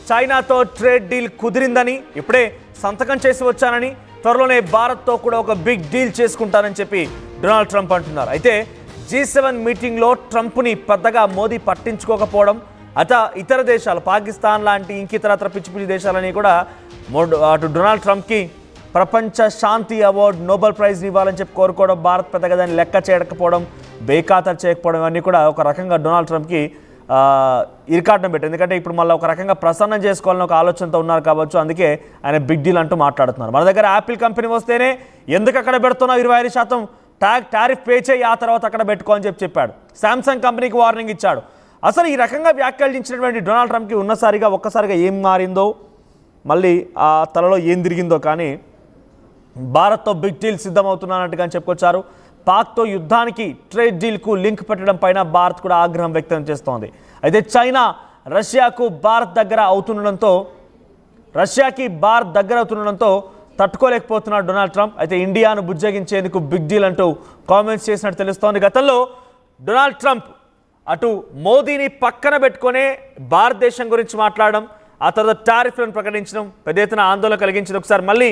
చైనాతో trade deal కుదిరిందని, ఇప్పుడే సంతకం చేసి వచ్చానని, త్వరలోనే భారత్తో కూడా ఒక బిగ్ డీల్ చేసుకుంటానని చెప్పి డొనాల్డ్ ట్రంప్ అంటున్నారు. అయితే G7 మీటింగ్లో ట్రంప్ని పెద్దగా మోదీ పట్టించుకోకపోవడం, ఇతర దేశాలు పాకిస్తాన్ లాంటి ఇంకితరత్ర పిచ్చి పిచ్చి దేశాలని కూడా అటు డొనాల్డ్ ట్రంప్కి ప్రపంచ శాంతి అవార్డు నోబెల్ ప్రైజ్ ఇవ్వాలని చెప్పి కోరుకోవడం, భారత్ పెద్దగా దాన్ని లెక్క చేయకపోవడం, బేఖాతరు చేయకపోవడం అన్నీ కూడా ఒక రకంగా డొనాల్డ్ ట్రంప్కి ఇరికాటం పెట్టారు. ఎందుకంటే ఇప్పుడు మళ్ళీ ఒక రకంగా ప్రసన్నం చేసుకోవాలని ఒక ఆలోచనతో ఉన్నారు కావచ్చు. అందుకే ఆయన బిగ్ డీల్ అంటూ మాట్లాడుతున్నారు. మన దగ్గర యాపిల్ కంపెనీ వస్తేనే ఎందుకు అక్కడ పెడుతున్నావు, 25% టారిఫ్ పే చేయి, ఆ తర్వాత అక్కడ పెట్టుకో అని చెప్పాడు. శాంసంగ్ కంపెనీకి వార్నింగ్ ఇచ్చాడు. అసలు ఈ రకంగా వ్యాఖ్యానించినటువంటి డొనాల్డ్ ట్రంప్కి ఒక్కసారిగా ఏం మారిందో, మళ్ళీ ఆ తలలో ఏం తిరిగిందో కానీ భారత్తో బిగ్ డీల్ సిద్ధమవుతున్నానట్టుగా చెప్పుకొచ్చారు. పాక్తో యుద్ధానికి ట్రేడ్ డీల్కు లింక్ పెట్టడం పైన భారత్ కూడా ఆగ్రహం వ్యక్తం చేస్తోంది. అయితే చైనా రష్యాకి భారత్ దగ్గర అవుతుండడంతో తట్టుకోలేకపోతున్నాడు డొనాల్డ్ ట్రంప్. అయితే ఇండియాను బుజ్జగించేందుకు బిగ్ డీల్ అంటూ కామెంట్స్ చేసినట్టు తెలుస్తోంది. గతంలో డొనాల్డ్ ట్రంప్ అటు మోదీని పక్కన పెట్టుకునే భారతదేశం గురించి మాట్లాడడం, ఆ తర్వాత టారిఫ్లను ప్రకటించడం పెద్ద ఎత్తున ఆందోళన కలిగించింది. ఒకసారి మళ్ళీ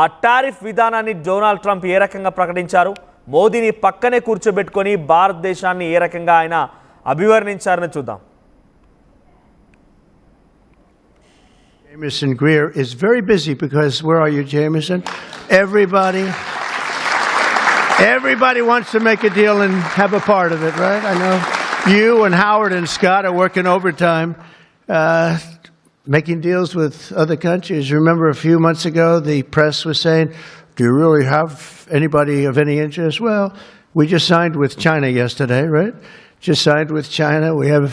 ఆ టారిఫ్ విధానాన్ని డొనాల్డ్ ట్రంప్ ఏ రకంగా ప్రకటించారు, మోదీని పక్కనే కూర్చోబెట్టుకొని భారతదేశాన్ని ఏ రకంగా ఆయన అభివర్ణించారని చూద్దాం. Jameson Greer is very busy because where are you, Jameson? Everybody wants to make a deal and have a part of it, right? I know you and Howard and Scott are working overtime, making deals with other countries. Remember a few months ago, the press was saying, do you really have anybody of any interest? Well, we just signed with China yesterday, right? Just signed with China. We have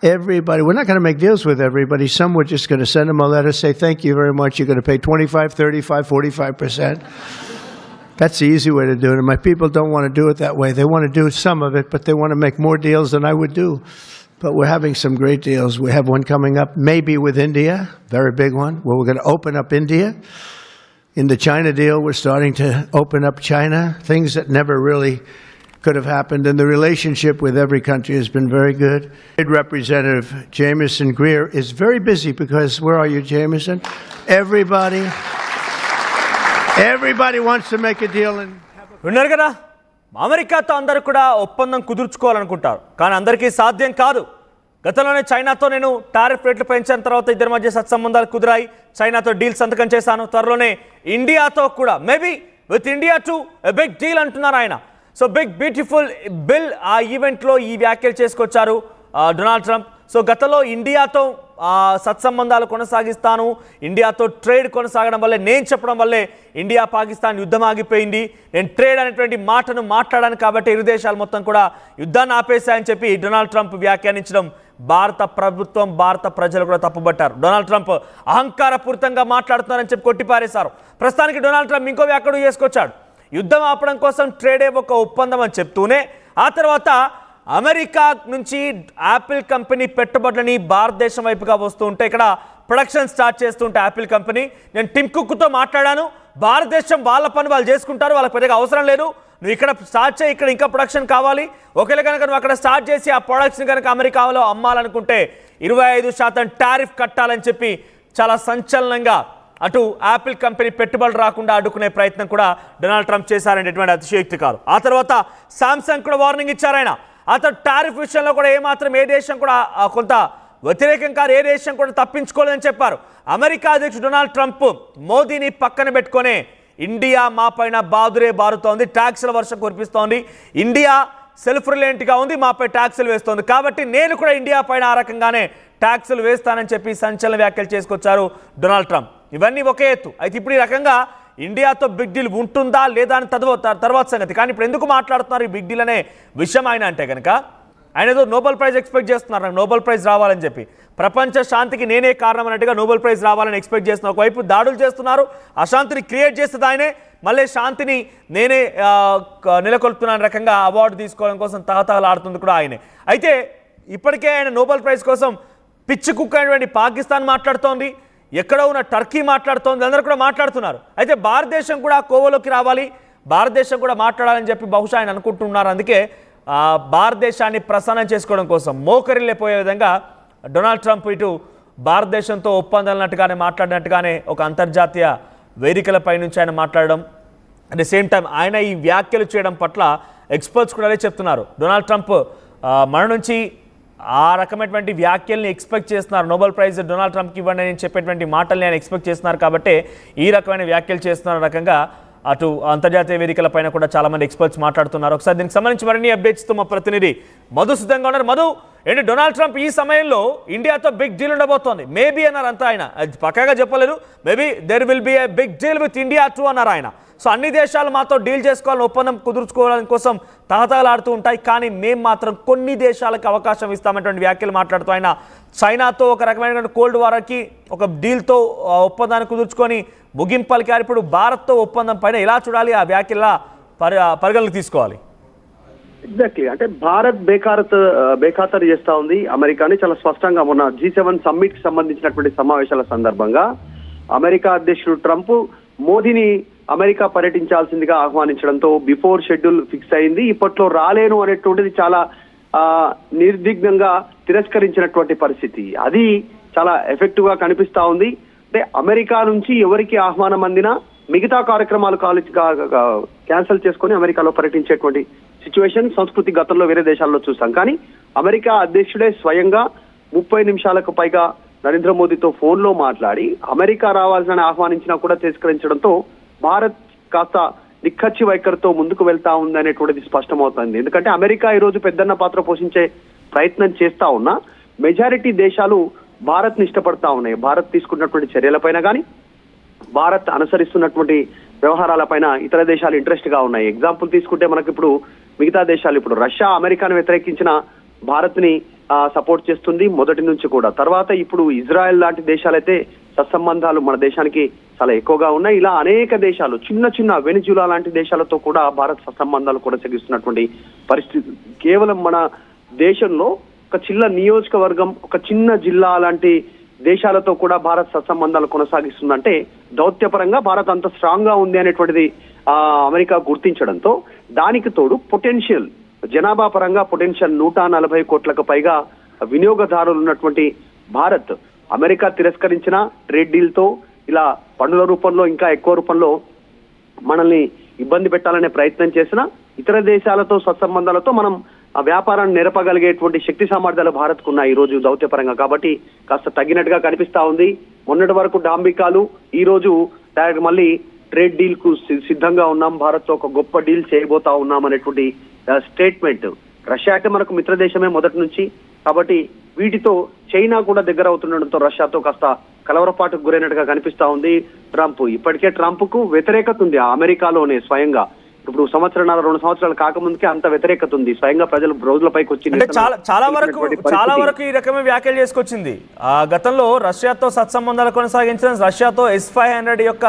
everybody. We're not going to make deals with everybody. Some we're just going to send them a letter, say, thank you very much. You're going to pay 25, 35, 45%. That's the easy way to do it. And my people don't want to do it that way. They want to do some of it, but they want to make more deals than I would do. But we're having some great deals. We have one coming up, maybe with India, very big one, where we're going to open up India. In the China deal, we're starting to open up China, things that never really could have happened. And the relationship with every country has been very good. Representative Jameson Greer is very busy because where are you, Jameson? Everybody wants to make a deal and విన్నారు కదా, అమెరికాతో అందరూ కూడా ఒప్పందం కుదుర్చుకోవాలనుకుంటారు, కానీ అందరికీ సాధ్యం కాదు. గతంలోనే చైనాతో నేను టారిఫ్ రేట్లు పెంచిన తర్వాత ఇద్దరి మధ్య సత్సంబంధాలు కుదిరాయి, చైనాతో డీల్ సంతకం చేశాను, త్వరలోనే ఇండియాతో కూడా maybe with India to a big deal అంటున్నారు ఆయన. సో బిగ్ బ్యూటిఫుల్ బిల్ ఆ ఈవెంట్లో ఈ వ్యాఖ్యలు చేసుకొచ్చారు డొనాల్డ్ ట్రంప్. సో గతంలో ఇండియాతో సత్సంబంధాలు కొనసాగిస్తాను, ఇండియాతో ట్రేడ్ కొనసాగడం వల్లే, నేను చెప్పడం వల్లే ఇండియా పాకిస్తాన్ యుద్ధం ఆగిపోయింది, నేను ట్రేడ్ అనేటువంటి మాటను మాట్లాడాను కాబట్టి ఇరు దేశాలు మొత్తం కూడా యుద్ధాన్ని ఆపేశాయని చెప్పి డొనాల్డ్ ట్రంప్ వ్యాఖ్యానించడం భారత ప్రభుత్వం, భారత ప్రజలు కూడా తప్పుబట్టారు. డొనాల్డ్ ట్రంప్ అహంకారపూరితంగా మాట్లాడుతున్నారని చెప్పి కొట్టిపారేశారు. ప్రస్తుతానికి డొనాల్డ్ ట్రంప్ ఇంకో వ్యాఖ్యలు చేసుకొచ్చాడు. యుద్ధం ఆపడం కోసం ట్రేడే ఒక ఒప్పందం అని చెప్తూనే ఆ తర్వాత అమెరికా నుంచి యాపిల్ కంపెనీ పెట్టుబడులని భారతదేశం వైపుగా వస్తూ ఉంటే, ఇక్కడ ప్రొడక్షన్ స్టార్ట్ చేస్తుంటే యాపిల్ కంపెనీ, నేను టిమ్ కుక్తో మాట్లాడాను, భారతదేశం వాళ్ళ పని వాళ్ళు చేసుకుంటారు, వాళ్ళకి పెద్దగా అవసరం లేదు, నువ్వు ఇక్కడ స్టార్ట్ చేయి, ఇక్కడ ఇంకా ప్రొడక్షన్ కావాలి, ఒకవేళ కనుక నువ్వు అక్కడ స్టార్ట్ చేసి ఆ ప్రొడక్ట్స్ని కనుక అమెరికాలో అమ్మాలనుకుంటే 25% టారిఫ్ కట్టాలని చెప్పి చాలా సంచలనంగా అటు యాపిల్ కంపెనీ పెట్టుబడులు రాకుండా అడ్డుకునే ప్రయత్నం కూడా డొనాల్డ్ ట్రంప్ చేశారనేటువంటి అతిశయోక్తి కాదు. ఆ తర్వాత శాంసంగ్ కూడా వార్నింగ్ ఇచ్చారు ఆయన. అతను టారిఫ్ విషయంలో కూడా ఏమాత్రం ఏ దేశం కూడా కొంత వ్యతిరేకం కాదు, ఏ దేశం కూడా తప్పించుకోలేదని చెప్పారు. అమెరికా అధ్యక్షుడు డొనాల్డ్ ట్రంప్ మోదీని పక్కన పెట్టుకునే ఇండియా మా పైన బారుతోంది, ట్యాక్సుల వర్షం కురిపిస్తోంది, ఇండియా సెల్ఫ్ రిలయంట్గా ఉంది, మాపై ట్యాక్సులు వేస్తోంది, కాబట్టి నేను కూడా ఇండియా పైన ఆ రకంగానే ట్యాక్సులు వేస్తానని చెప్పి సంచలన వ్యాఖ్యలు చేసుకొచ్చారు డొనాల్డ్ ట్రంప్. ఇవన్నీ ఒకే ఎత్తు. అయితే ఇప్పుడు ఈ రకంగా ఇండియాతో బిగ్ డీల్ ఉంటుందా లేదా అని తర్వాత సంగతి. కానీ ఇప్పుడు ఎందుకు మాట్లాడుతున్నారు ఈ బిగ్ డీల్ అనే విషయం ఆయన అంటే కనుక, ఆయన ఏదో నోబెల్ ప్రైజ్ ఎక్స్పెక్ట్ చేస్తున్నారు, నాకు నోబెల్ ప్రైజ్ రావాలని చెప్పి, ప్రపంచ శాంతికి నేనే కారణం అన్నట్టుగా నోబెల్ ప్రైజ్ రావాలని ఎక్స్పెక్ట్ చేస్తున్నారు. ఒకవైపు దాడులు చేస్తున్నారు, అశాంతిని క్రియేట్ చేస్తుంది ఆయనే, మళ్ళీ శాంతిని నేనే నెలకొల్పుతున్న రకంగా అవార్డు తీసుకోవడం కోసం తహతహలాడుతుంది కూడా ఆయనే. అయితే ఇప్పటికే ఆయన నోబెల్ ప్రైజ్ కోసం పిచ్చి కుక్క అయినటువంటి పాకిస్తాన్ మాట్లాడుతోంది, ఎక్కడో ఉన్న టర్కీ మాట్లాడుతోంది, అందరూ కూడా మాట్లాడుతున్నారు. అయితే భారతదేశం కూడా కోవలోకి రావాలి, భారతదేశం కూడా మాట్లాడాలని చెప్పి బహుశా ఆయన అనుకుంటున్నారు. అందుకే భారతదేశాన్ని ప్రసన్నం చేసుకోవడం కోసం మోకరిల్లిపోయే విధంగా డొనాల్డ్ ట్రంప్ ఇటు భారతదేశంతో ఒప్పందాలన్నట్టుగానే మాట్లాడినట్టుగానే ఒక అంతర్జాతీయ వేదికలపై నుంచి ఆయన మాట్లాడడం, అట్ ద సేమ్ టైం ఆయన ఈ వ్యాఖ్యలు చేయడం పట్ల ఎక్స్పర్ట్స్ కూడా అదే చెప్తున్నారు. డొనాల్డ్ ట్రంప్ మన నుంచి ఆ రకమైనటువంటి వ్యాఖ్యల్ని ఎక్స్పెక్ట్ చేస్తున్నారు. నోబెల్ ప్రైజ్ డొనాల్డ్ ట్రంప్కి ఇవ్వండి అని చెప్పేటువంటి మాటల్ని ఆయన ఎక్స్పెక్ట్ చేస్తున్నారు కాబట్టి ఈ రకమైన వ్యాఖ్యలు చేస్తున్న రకంగా అటు అంతర్జాతీయ వేదికలపైన కూడా చాలామంది ఎక్స్పర్ట్స్ మాట్లాడుతున్నారు. ఒకసారి దీనికి సంబంధించి మరిన్ని అప్డేట్స్తో మా ప్రతినిధి మధు సిద్ధంగా ఉన్నారు. మధు, ఏంటి డొనాల్డ్ ట్రంప్ ఈ సమయంలో ఇండియాతో బిగ్ డీల్ ఉండబోతోంది మేబీ అన్నారు అంతా ఆయన, అది పక్కాగా చెప్పలేదు. Maybe there will be a big deal with India too అన్నారు ఆయన. సో అన్ని దేశాలు మాతో డీల్ చేసుకోవాలని, ఒప్పందం కుదుర్చుకోవాలని కోసం తహతహలాడుతూ ఉంటాయి, కానీ మేము మాత్రం కొన్ని దేశాలకు అవకాశం ఇస్తామనేటువంటి వ్యాఖ్యలు మాట్లాడుతూ ఆయన చైనాతో ఒక రకమైన కోల్డ్ వార్కి ఒక డీల్తో ఒప్పందాన్ని కుదుర్చుకొని ముగింపు పలికారు. ఇప్పుడు భారత్తో ఒప్పందం పైన ఎలా చూడాలి, ఆ వ్యాఖ్యల పరిగణలోకి తీసుకోవాలి? ఎగ్జాక్ట్లీ, అంటే భారత్ బేఖాతరు చేస్తా ఉంది అమెరికాని. చాలా స్పష్టంగా మొన్న G7 సమ్మిట్ కి సంబంధించినటువంటి సమావేశాల సందర్భంగా అమెరికా అధ్యక్షుడు ట్రంప్ మోదీని అమెరికా పర్యటించాల్సిందిగా ఆహ్వానించడంతో బిఫోర్ షెడ్యూల్ ఫిక్స్ అయింది. ఇప్పట్లో రాలేను అనేటువంటిది చాలా నిర్విఘ్నంగా తిరస్కరించినటువంటి పరిస్థితి. అది చాలా ఎఫెక్టివ్ గా కనిపిస్తా ఉంది. అంటే అమెరికా నుంచి ఎవరికి ఆహ్వానం అందినా మిగతా కార్యక్రమాలు క్యాన్సిల్ చేసుకొని అమెరికాలో పర్యటించేటువంటి సిచ్యువేషన్ సంస్కృతి గతంలో వేరే దేశాల్లో చూస్తాం. కానీ అమెరికా అధ్యక్షుడే స్వయంగా 30 నిమిషాలకు పైగా నరేంద్ర మోదీతో ఫోన్ లో మాట్లాడి అమెరికా రావాల్సిన ఆహ్వానించినా కూడా తిరస్కరించడంతో భారత్ కాస్త నిక్కచ్చి వైఖరితో ముందుకు వెళ్తా ఉందనేటువంటిది స్పష్టమవుతుంది. ఎందుకంటే అమెరికా ఈ రోజు పెద్దన్న పాత్ర పోషించే ప్రయత్నం చేస్తా ఉన్నా మెజారిటీ దేశాలు భారత్ ని ఇష్టపడతా ఉన్నాయి. భారత్ తీసుకున్నటువంటి చర్యలపైన కానీ భారత్ అనుసరిస్తున్నటువంటి వ్యవహారాలపైన ఇతర దేశాలు ఇంట్రెస్ట్ గా ఉన్నాయి. ఎగ్జాంపుల్ తీసుకుంటే మనకి ఇప్పుడు మిగతా దేశాలు, ఇప్పుడు రష్యా అమెరికాను వ్యతిరేకించిన భారత్ ని సపోర్ట్ చేస్తుంది మొదటి నుంచి కూడా. తర్వాత ఇప్పుడు ఇజ్రాయెల్ లాంటి దేశాలైతే సత్సంబంధాలు మన దేశానికి చాలా ఎక్కువగా ఉన్నాయి. ఇలా అనేక దేశాలు, చిన్న వెనిజులా లాంటి దేశాలతో కూడా భారత్ సత్సంబంధాలు కొనసాగిస్తున్నటువంటి పరిస్థితి. కేవలం మన దేశంలో ఒక చిన్న నియోజకవర్గం, ఒక చిన్న జిల్లా లాంటి దేశాలతో కూడా భారత్ సత్సంబంధాలు కొనసాగిస్తుందంటే దౌత్యపరంగా భారత్ అంత స్ట్రాంగ్ గా ఉంది అనేటువంటిది అమెరికా గుర్తించడంతో, దానికి తోడు పొటెన్షియల్ జనాభా పరంగా పొటెన్షియల్ 140 కోట్లకు పైగా వినియోగదారులు ఉన్నటువంటి భారత్ అమెరికా తిరస్కరించిన ట్రేడ్ డీల్ తో ఇలా పన్నుల రూపంలో ఇంకా ఎక్కువ రూపంలో మనల్ని ఇబ్బంది పెట్టాలనే ప్రయత్నం చేసిన ఇతర దేశాలతో సత్సంబంధాలతో మనం ఆ వ్యాపారాన్ని నెరపగలిగేటువంటి శక్తి సామర్థ్యాలు భారత్ కు ఉన్నాయి ఈ రోజు దౌత్యపరంగా. కాబట్టి కాస్త తగ్గినట్టుగా కనిపిస్తా ఉంది. మొన్నటి వరకు డాంబికాలు, ఈ రోజు డైరెక్ట్ మళ్ళీ ట్రేడ్ డీల్ కు సిద్ధంగా ఉన్నాం, భారత్ తో ఒక గొప్ప డీల్ చేయబోతా ఉన్నాం అనేటువంటి స్టేట్మెంట్. రష్యా అంటే మనకు మిత్ర దేశమే మొదటి నుంచి, కాబట్టి వీటితో చైనా కూడా దగ్గర అవుతుండడంతో రష్యాతో కాస్త కలవరపాటుకు గురైనట్టుగా కనిపిస్తా ఉంది ట్రంప్. ఇప్పటికే ట్రంప్ కు వ్యతిరేకత ఉంది అమెరికాలోనే స్వయంగా. ఇప్పుడు 2 సంవత్సరాలు కాకముందుకే అంత వ్యతిరేకత ఉంది. స్వయంగా ప్రజలు రోజులపైకి వచ్చి చాలా వరకు ఈ రకమైన వ్యాఖ్యలు చేసుకొచ్చింది. గతంలో రష్యాతో సత్సంబంధాలు కొనసాగించిన, రష్యాతో S-500 యొక్క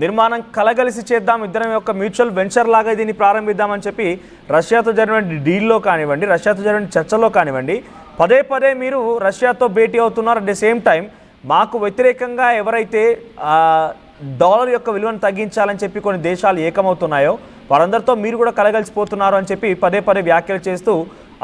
నిర్మాణం కలగలిసి చేద్దాం, ఇద్దరం యొక్క మ్యూచువల్ వెంచర్ లాగా దీన్ని ప్రారంభిద్దామని చెప్పి రష్యాతో జరిగిన డీల్లో కానివ్వండి, రష్యాతో జరిగిన చర్చలో కానివ్వండి, పదే మీరు రష్యాతో భేటీ అవుతున్నారు. అట్ ద సేమ్ టైం మాకు వ్యతిరేకంగా ఎవరైతే డాలర్ యొక్క విలువను తగ్గించాలని చెప్పి కొన్ని దేశాలు ఏకమవుతున్నాయో వారందరితో మీరు కూడా కలగలిసిపోతున్నారు అని చెప్పి పదే వ్యాఖ్యలు చేస్తూ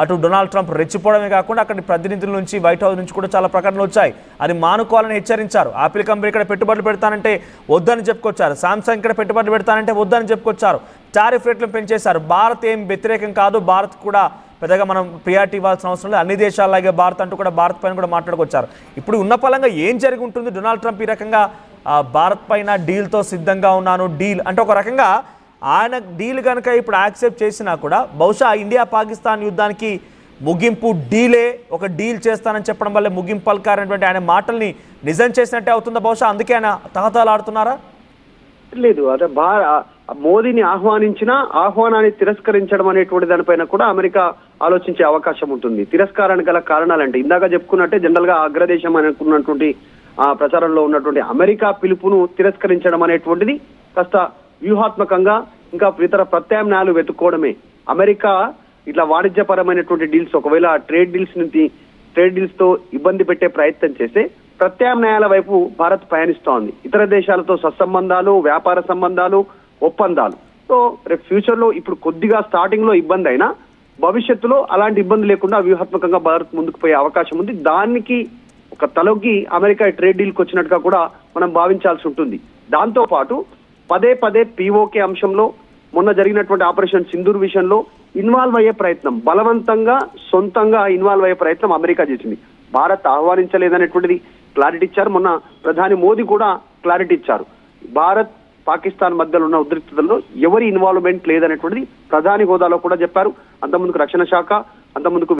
అటు డొనాల్డ్ ట్రంప్ రెచ్చిపోవడమే కాకుండా అక్కడి ప్రతినిధుల నుంచి, వైట్ హౌస్ నుంచి కూడా చాలా ప్రకటనలు వచ్చాయి. అది మానుకోవాలని హెచ్చరించారు. ఆపిల్ కంపెనీ ఇక్కడ పెట్టుబడులు పెడతానంటే వద్దని చెప్పుకొచ్చారు. సామ్సంగ్ ఇక్కడ పెట్టుబడులు పెడతానంటే వద్దని చెప్పుకొచ్చారు. టారిఫ్ రేట్లను పెంచేశారు. భారత్ ఏం వ్యతిరేకం కాదు, భారత్ కూడా పెద్దగా మనం ప్రియారిటీ ఇవ్వాల్సిన అవసరం లేదు, అన్ని దేశాలలాగే భారత్ అంటూ కూడా భారత్ పైన కూడా మాట్లాడుకొచ్చారు. ఇప్పుడు ఉన్న పలంగా ఏం జరిగి ఉంటుంది? డొనాల్డ్ ట్రంప్ ఈ రకంగా భారత్ పైన డీల్తో సిద్ధంగా ఉన్నాను, డీల్ అంటే ఒక రకంగా ఆయన డీల్ కనుక ఇప్పుడు యాక్సెప్ట్ చేసినా కూడా బహుశా ఇండియా పాకిస్తాన్ యుద్ధానికి ముగింపు డీలే, ఒక డీల్ చేస్తానని చెప్పడం వల్ల ముగింపు పలకారనేటువంటి ఆయన మాటల్ని నిజం చేసినట్టే అవుతుందా? బహుశా అందుకే ఆయన తహతహలాడుతున్నారా? లేదు, అదే మోదీని ఆహ్వానించిన ఆహ్వానాన్ని తిరస్కరించడం అనేటువంటి దానిపైన కూడా అమెరికా ఆలోచించే అవకాశం ఉంటుంది. తిరస్కారానికి గల కారణాలంటే ఇందాక చెప్పుకున్నట్టే జనరల్ గా అగ్రదేశం అనుకున్నటువంటి ప్రచారంలో ఉన్నటువంటి అమెరికా పిలుపును తిరస్కరించడం అనేటువంటిది కాస్త వ్యూహాత్మకంగా ఇంకా ఇతర ప్రత్యామ్నాయాలు వెతుక్కోవడమే. అమెరికా ఇట్లా వాణిజ్యపరమైనటువంటి డీల్స్, ఒకవేళ ట్రేడ్ డీల్స్ తో ఇబ్బంది పెట్టే ప్రయత్నం చేస్తే ప్రత్యామ్నాయాల వైపు భారత్ పయనిస్తోంది. ఇతర దేశాలతో సత్సంబంధాలు, వ్యాపార సంబంధాలు, ఒప్పందాలు. సో రేపు ఫ్యూచర్ లో ఇప్పుడు కొద్దిగా స్టార్టింగ్ లో ఇబ్బంది అయినా భవిష్యత్తులో అలాంటి ఇబ్బంది లేకుండా వ్యూహాత్మకంగా భారత్ ముందుకు పోయే అవకాశం ఉంది. దానికి తలొగ్గి అమెరికా ట్రేడ్ డీల్కి వచ్చినట్టుగా కూడా మనం భావించాల్సి ఉంటుంది. దాంతో పాటు పదే పదే పిఓకే అంశంలో, మొన్న జరిగినటువంటి ఆపరేషన్ సింధూర్ విషయంలో ఇన్వాల్వ్ అయ్యే ప్రయత్నం, బలవంతంగా సొంతంగా ఇన్వాల్వ్ అయ్యే ప్రయత్నం అమెరికా చేసింది. భారత్ ఆహ్వానించలేదనేటువంటిది క్లారిటీ ఇచ్చారు. మొన్న ప్రధాని మోదీ కూడా క్లారిటీ ఇచ్చారు. భారత్ పాకిస్తాన్ మధ్యలో ఉన్న ఉద్రిక్తతల్లో ఎవరి ఇన్వాల్వ్మెంట్ లేదనేటువంటిది ప్రధాని హోదాలో కూడా చెప్పారు. అంతకుముందుకు రక్షణ శాఖ, అంతకుముందుకు